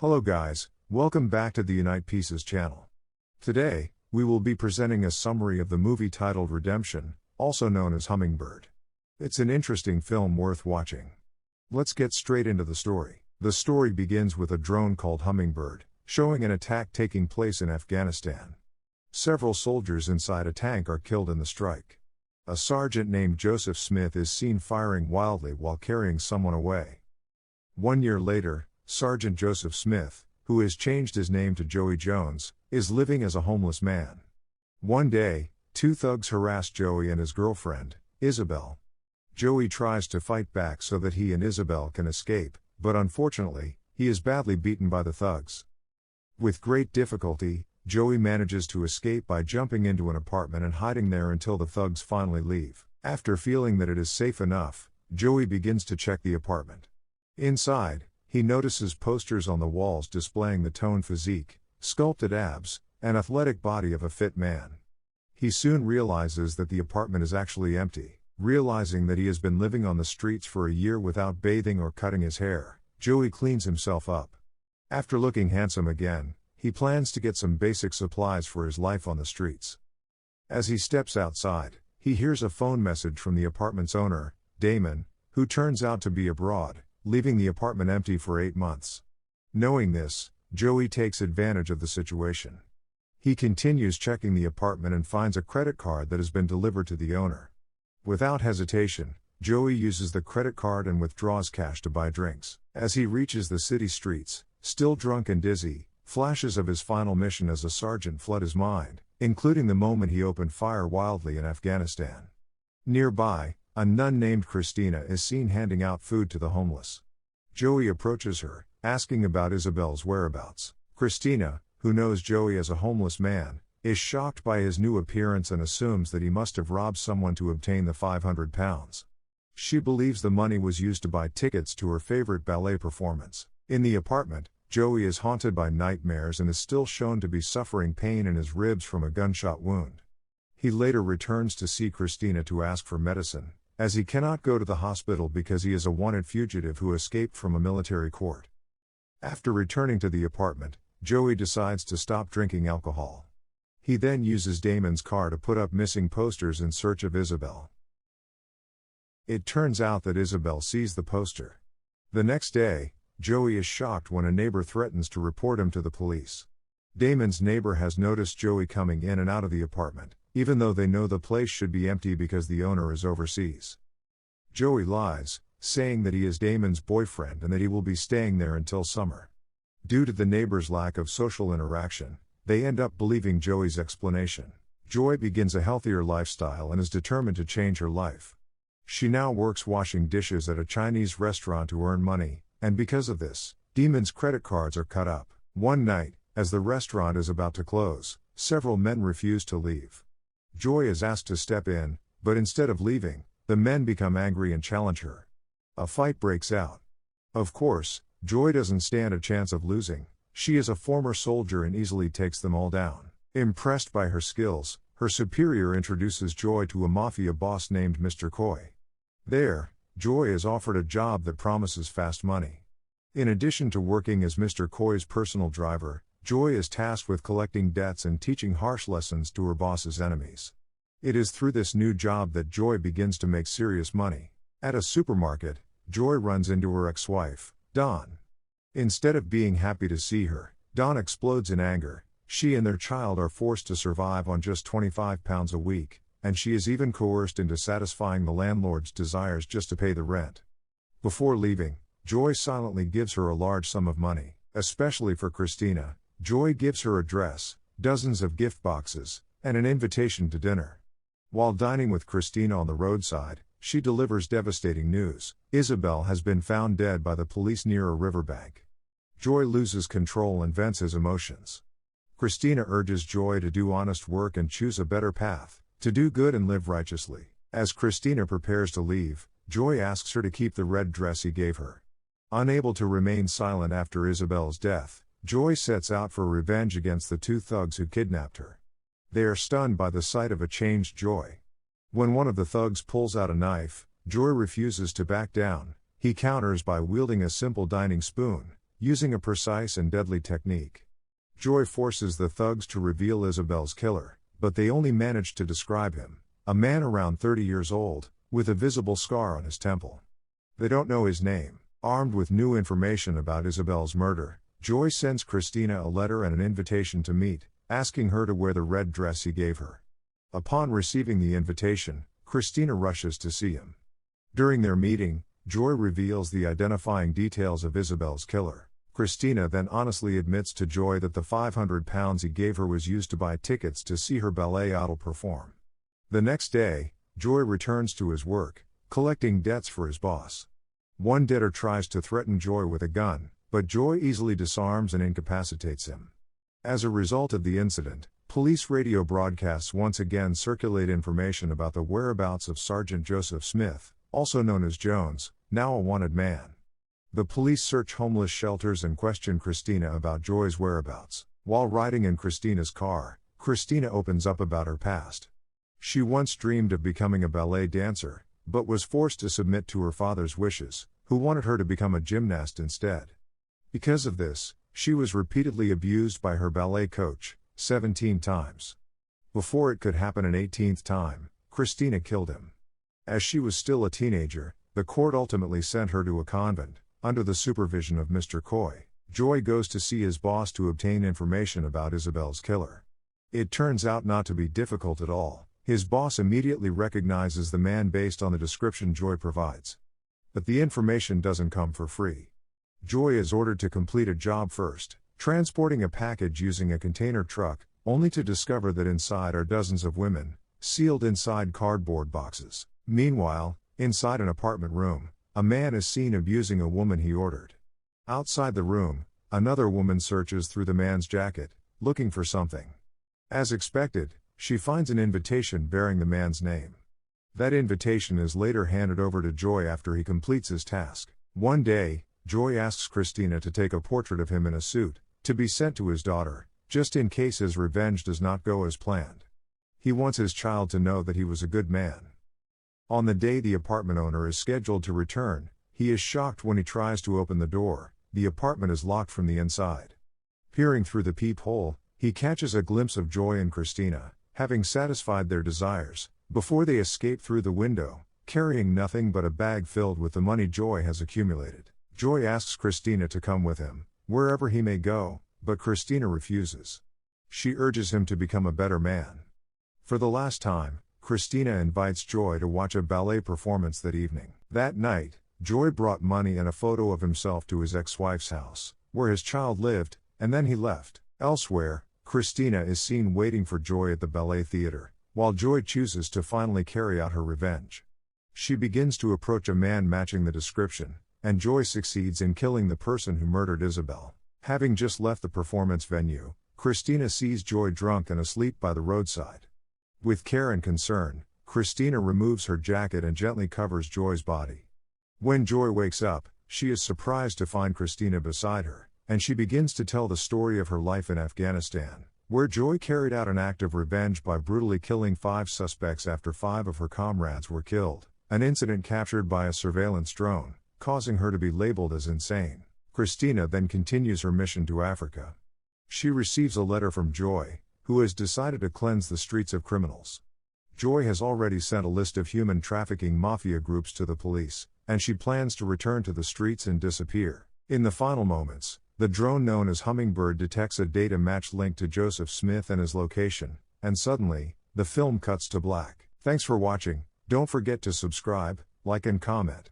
Hello guys, welcome back to the Unite Pieces channel. Today, we will be presenting a summary of the movie titled Redemption, also known as Hummingbird. It's an interesting film worth watching. Let's get straight into the story. The story begins with a drone called Hummingbird, showing an attack taking place in Afghanistan. Several soldiers inside a tank are killed in the strike. A sergeant named Joseph Smith is seen firing wildly while carrying someone away. 1 year later, Sergeant Joseph Smith, who has changed his name to Joey Jones, is living as a homeless man. One day, two thugs harass Joey and his girlfriend, Isabel. Joey tries to fight back so that he and Isabel can escape, but unfortunately, he is badly beaten by the thugs. With great difficulty, Joey manages to escape by jumping into an apartment and hiding there until the thugs finally leave. After feeling that it is safe enough, Joey begins to check the apartment. Inside, he notices posters on the walls displaying the toned physique, sculpted abs, and athletic body of a fit man. He soon realizes that the apartment is actually empty. Realizing that he has been living on the streets for a year without bathing or cutting his hair, Joey cleans himself up. After looking handsome again, he plans to get some basic supplies for his life on the streets. As he steps outside, he hears a phone message from the apartment's owner, Damon, who turns out to be abroad, leaving the apartment empty for 8 months. Knowing this, Joey takes advantage of the situation. He continues checking the apartment and finds a credit card that has been delivered to the owner. Without hesitation, Joey uses the credit card and withdraws cash to buy drinks. As he reaches the city streets, still drunk and dizzy, flashes of his final mission as a sergeant flood his mind, including the moment he opened fire wildly in Afghanistan. Nearby, a nun named Christina is seen handing out food to the homeless. Joey approaches her, asking about Isabel's whereabouts. Christina, who knows Joey as a homeless man, is shocked by his new appearance and assumes that he must have robbed someone to obtain the £500. She believes the money was used to buy tickets to her favorite ballet performance. In the apartment, Joey is haunted by nightmares and is still shown to be suffering pain in his ribs from a gunshot wound. He later returns to see Christina to ask for medicine, as he cannot go to the hospital because he is a wanted fugitive who escaped from a military court. After returning to the apartment, Joey decides to stop drinking alcohol. He then uses Damon's car to put up missing posters in search of Isabel. It turns out that Isabel sees the poster. The next day, Joey is shocked when a neighbor threatens to report him to the police. Damon's neighbor has noticed Joey coming in and out of the apartment, even though they know the place should be empty because the owner is overseas. Joey lies, saying that he is Damon's boyfriend and that he will be staying there until summer. Due to the neighbor's lack of social interaction, they end up believing Joey's explanation. Joy begins a healthier lifestyle and is determined to change her life. She now works washing dishes at a Chinese restaurant to earn money, and because of this, Damon's credit cards are cut up. One night, as the restaurant is about to close, several men refuse to leave. Joy is asked to step in, but instead of leaving, the men become angry and challenge her. A fight breaks out. Of course, Joy doesn't stand a chance of losing. She is a former soldier and easily takes them all down. Impressed by her skills, her superior introduces Joy to a mafia boss named Mr. Coy. There, Joy is offered a job that promises fast money. In addition to working as Mr. Coy's personal driver, Joy is tasked with collecting debts and teaching harsh lessons to her boss's enemies. It is through this new job that Joy begins to make serious money. At a supermarket, Joy runs into her ex-wife, Dawn. Instead of being happy to see her, Dawn explodes in anger. She and their child are forced to survive on just £25 a week, and she is even coerced into satisfying the landlord's desires just to pay the rent. Before leaving, Joy silently gives her a large sum of money. Especially for Christina, Joy gives her a dress, dozens of gift boxes, and an invitation to dinner. While dining with Christina on the roadside, she delivers devastating news. Isabel has been found dead by the police near a riverbank. Joy loses control and vents his emotions. Christina urges Joy to do honest work and choose a better path, to do good and live righteously. As Christina prepares to leave, Joy asks her to keep the red dress he gave her. Unable to remain silent after Isabel's death, Joy sets out for revenge against the two thugs who kidnapped her. They are stunned by the sight of a changed Joy. When one of the thugs pulls out a knife, Joy refuses to back down. He counters by wielding a simple dining spoon, using a precise and deadly technique. Joy forces the thugs to reveal Isabel's killer, but they only manage to describe him, a man around 30 years old, with a visible scar on his temple. They don't know his name. Armed with new information about Isabel's murder, Joy sends Christina a letter and an invitation to meet, asking her to wear the red dress he gave her. Upon receiving the invitation, Christina rushes to see him. During their meeting, Joy reveals the identifying details of Isabel's killer. Christina then honestly admits to Joy that the £500 he gave her was used to buy tickets to see her ballet idol perform. The next day, Joy returns to his work, collecting debts for his boss. One debtor tries to threaten Joy with a gun, but Joy easily disarms and incapacitates him. As a result of the incident, police radio broadcasts once again circulate information about the whereabouts of Sergeant Joseph Smith, also known as Jones, now a wanted man. The police search homeless shelters and question Christina about Joy's whereabouts. While riding in Christina's car, Christina opens up about her past. She once dreamed of becoming a ballet dancer, but was forced to submit to her father's wishes, who wanted her to become a gymnast instead. Because of this, she was repeatedly abused by her ballet coach, 17 times. Before it could happen an 18th time, Christina killed him. As she was still a teenager, the court ultimately sent her to a convent, under the supervision of Mr. Coy. Joy goes to see his boss to obtain information about Isabel's killer. It turns out not to be difficult at all. His boss immediately recognizes the man based on the description Joy provides. But the information doesn't come for free. Joy is ordered to complete a job first, transporting a package using a container truck, only to discover that inside are dozens of women, sealed inside cardboard boxes. Meanwhile, inside an apartment room, a man is seen abusing a woman he ordered. Outside the room, another woman searches through the man's jacket, looking for something. As expected, she finds an invitation bearing the man's name. That invitation is later handed over to Joy after he completes his task. One day, Joy asks Christina to take a portrait of him in a suit, to be sent to his daughter, just in case his revenge does not go as planned. He wants his child to know that he was a good man. On the day the apartment owner is scheduled to return, he is shocked when he tries to open the door. The apartment is locked from the inside. Peering through the peephole, he catches a glimpse of Joy and Christina, having satisfied their desires, before they escape through the window, carrying nothing but a bag filled with the money Joy has accumulated. Joy asks Christina to come with him, wherever he may go, but Christina refuses. She urges him to become a better man. For the last time, Christina invites Joy to watch a ballet performance that evening. That night, Joy brought money and a photo of himself to his ex-wife's house, where his child lived, and then he left. Elsewhere, Christina is seen waiting for Joy at the ballet theater, while Joy chooses to finally carry out her revenge. She begins to approach a man matching the description, and Joy succeeds in killing the person who murdered Isabel. Having just left the performance venue, Christina sees Joy drunk and asleep by the roadside. With care and concern, Christina removes her jacket and gently covers Joy's body. When Joy wakes up, she is surprised to find Christina beside her, and she begins to tell the story of her life in Afghanistan, where Joy carried out an act of revenge by brutally killing 5 suspects after 5 of her comrades were killed, an incident captured by a surveillance drone, causing her to be labeled as insane. Christina then continues her mission to Africa. She receives a letter from Joy, who has decided to cleanse the streets of criminals. Joy has already sent a list of human trafficking mafia groups to the police, and she plans to return to the streets and disappear. In the final moments, the drone known as Hummingbird detects a data match linked to Joseph Smith and his location, and suddenly, the film cuts to black. Thanks for watching. Don't forget to subscribe, like and comment.